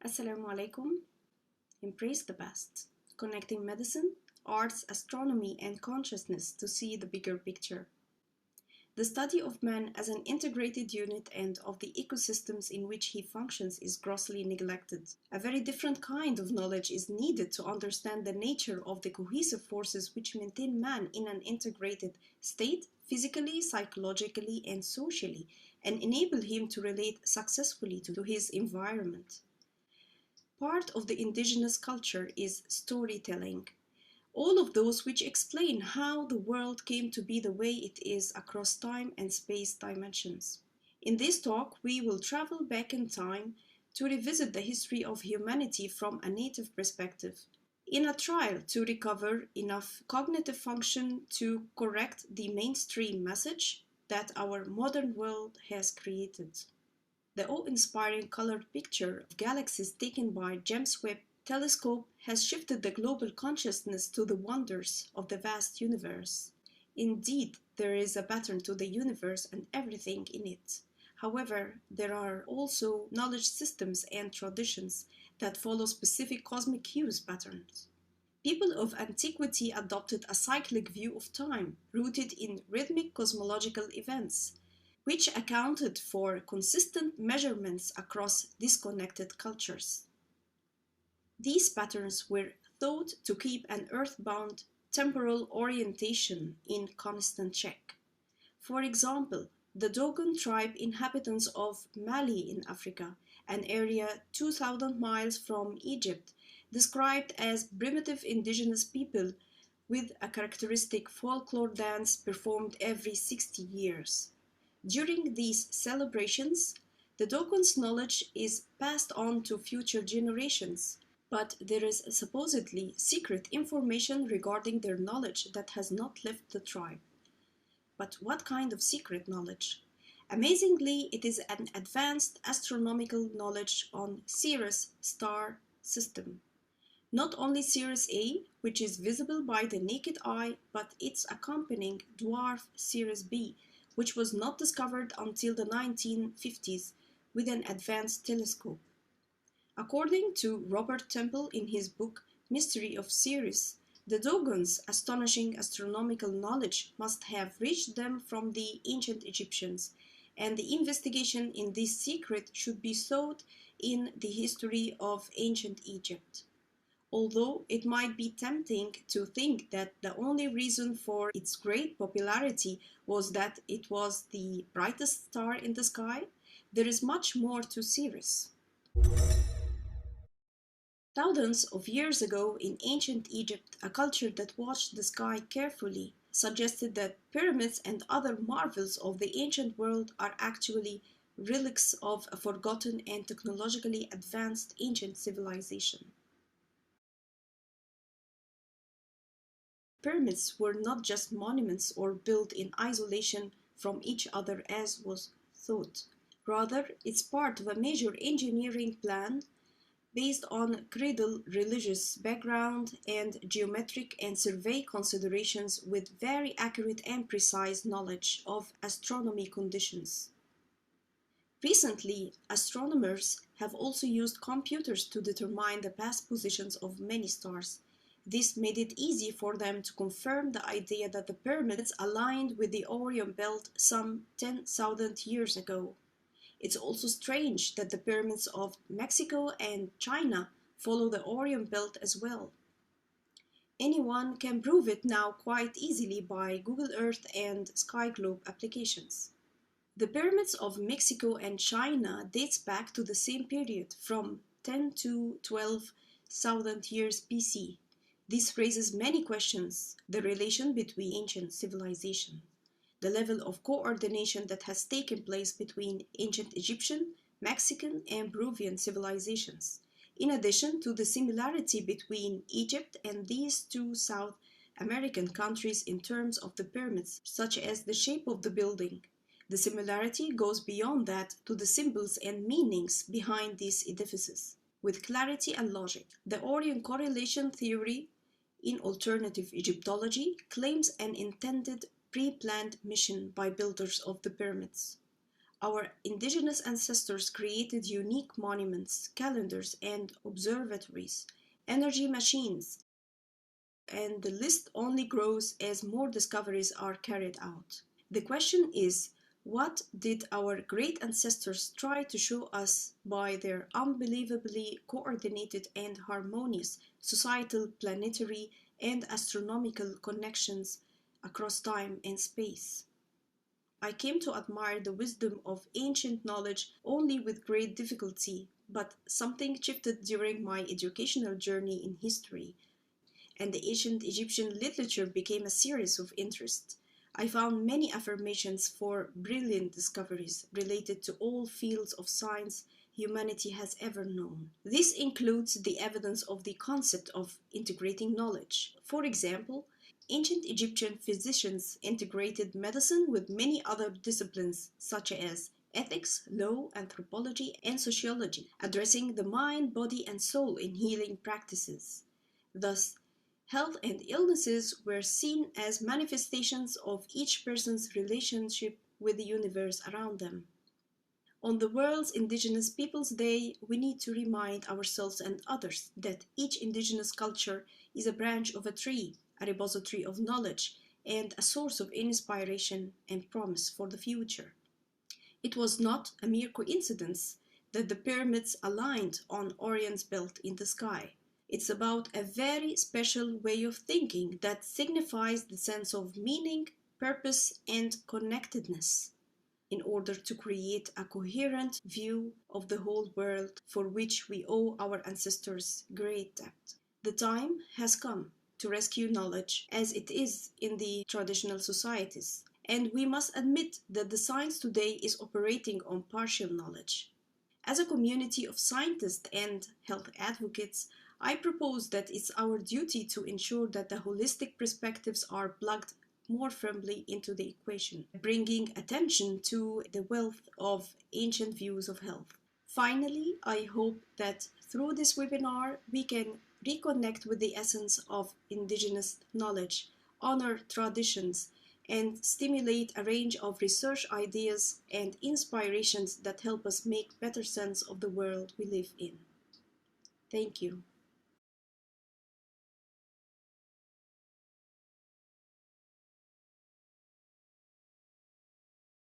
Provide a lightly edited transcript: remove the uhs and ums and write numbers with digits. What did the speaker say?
Assalamu alaikum. Embrace the best. Connecting medicine, arts, astronomy, and consciousness to see the bigger picture. The study of man as an integrated unit and of the ecosystems in which he functions is grossly neglected. A very different kind of knowledge is needed to understand the nature of the cohesive forces which maintain man in an integrated state, physically, psychologically, and socially, and enable him to relate successfully to his environment. Part of the indigenous culture is storytelling. All of those which explain how the world came to be the way it is across time and space dimensions. In this talk, we will travel back in time to revisit the history of humanity from a native perspective, in a trial to recover enough cognitive function to correct the mainstream message that our modern world has created. The awe-inspiring colored picture of galaxies taken by James Webb Telescope has shifted the global consciousness to the wonders of the vast universe. Indeed, there is a pattern to the universe and everything in it. However, there are also knowledge systems and traditions that follow specific cosmic hues patterns. People of antiquity adopted a cyclic view of time, rooted in rhythmic cosmological events, which accounted for consistent measurements across disconnected cultures. These patterns were thought to keep an earthbound temporal orientation in constant check. For example, the Dogon tribe inhabitants of Mali in Africa, an area 2,000 miles from Egypt, described as primitive indigenous people with a characteristic folklore dance performed every 60 years. During these celebrations, the Dogon's knowledge is passed on to future generations, but there is supposedly secret information regarding their knowledge that has not left the tribe. But what kind of secret knowledge? Amazingly, it is an advanced astronomical knowledge on Sirius star system. Not only Sirius A, which is visible by the naked eye, but its accompanying dwarf Sirius B, which was not discovered until the 1950s with an advanced telescope. According to Robert Temple in his book Mystery of Sirius, the Dogons' astonishing astronomical knowledge must have reached them from the ancient Egyptians, and the investigation in this secret should be sought in the history of ancient Egypt. Although it might be tempting to think that the only reason for its great popularity was that it was the brightest star in the sky, there is much more to Sirius. Thousands of years ago in ancient Egypt, a culture that watched the sky carefully suggested that pyramids and other marvels of the ancient world are actually relics of a forgotten and technologically advanced ancient civilization. Pyramids were not just monuments or built in isolation from each other as was thought. Rather, it's part of a major engineering plan based on creedal religious background and geometric and survey considerations with very accurate and precise knowledge of astronomy conditions. Recently, astronomers have also used computers to determine the past positions of many stars. This made it easy for them to confirm the idea that the pyramids aligned with the Orion belt some 10,000 years ago. It's also strange that the pyramids of Mexico and China follow the Orion belt as well. Anyone can prove it now quite easily by Google Earth and SkyGlobe applications. The pyramids of Mexico and China dates back to the same period, from 10 to 12,000 years BC. This raises many questions: the relation between ancient civilization, the level of coordination that has taken place between ancient Egyptian, Mexican, and Peruvian civilizations, in addition to the similarity between Egypt and these two South American countries in terms of the pyramids, such as the shape of the building. The similarity goes beyond that to the symbols and meanings behind these edifices. With clarity and logic, the Orion correlation theory in alternative Egyptology claims an intended pre-planned mission by builders of the pyramids. Our indigenous ancestors created unique monuments, calendars, and observatories, energy machines, and the list only grows as more discoveries are carried out. The question is, what did our great ancestors try to show us by their unbelievably coordinated and harmonious societal, planetary, and astronomical connections across time and space? I came to admire the wisdom of ancient knowledge only with great difficulty, but something shifted during my educational journey in history, and the ancient Egyptian literature became a series of interest. I found many affirmations for brilliant discoveries related to all fields of science humanity has ever known. This includes the evidence of the concept of integrating knowledge. For example, ancient Egyptian physicians integrated medicine with many other disciplines such as ethics, law, anthropology, and sociology, addressing the mind, body, and soul in healing practices. Thus, health and illnesses were seen as manifestations of each person's relationship with the universe around them. On the world's Indigenous Peoples Day, we need to remind ourselves and others that each indigenous culture is a branch of a tree, a repository of knowledge, and a source of inspiration and promise for the future. It was not a mere coincidence that the pyramids aligned on Orion's belt in the sky. It's about a very special way of thinking that signifies the sense of meaning, purpose, and connectedness in order to create a coherent view of the whole world for which we owe our ancestors great debt. The time has come to rescue knowledge as it is in the traditional societies, and we must admit that the science today is operating on partial knowledge. As a community of scientists and health advocates, I propose that it's our duty to ensure that the holistic perspectives are plugged more firmly into the equation, bringing attention to the wealth of ancient views of health. Finally, I hope that through this webinar, we can reconnect with the essence of indigenous knowledge, honor traditions, and stimulate a range of research ideas and inspirations that help us make better sense of the world we live in. Thank you.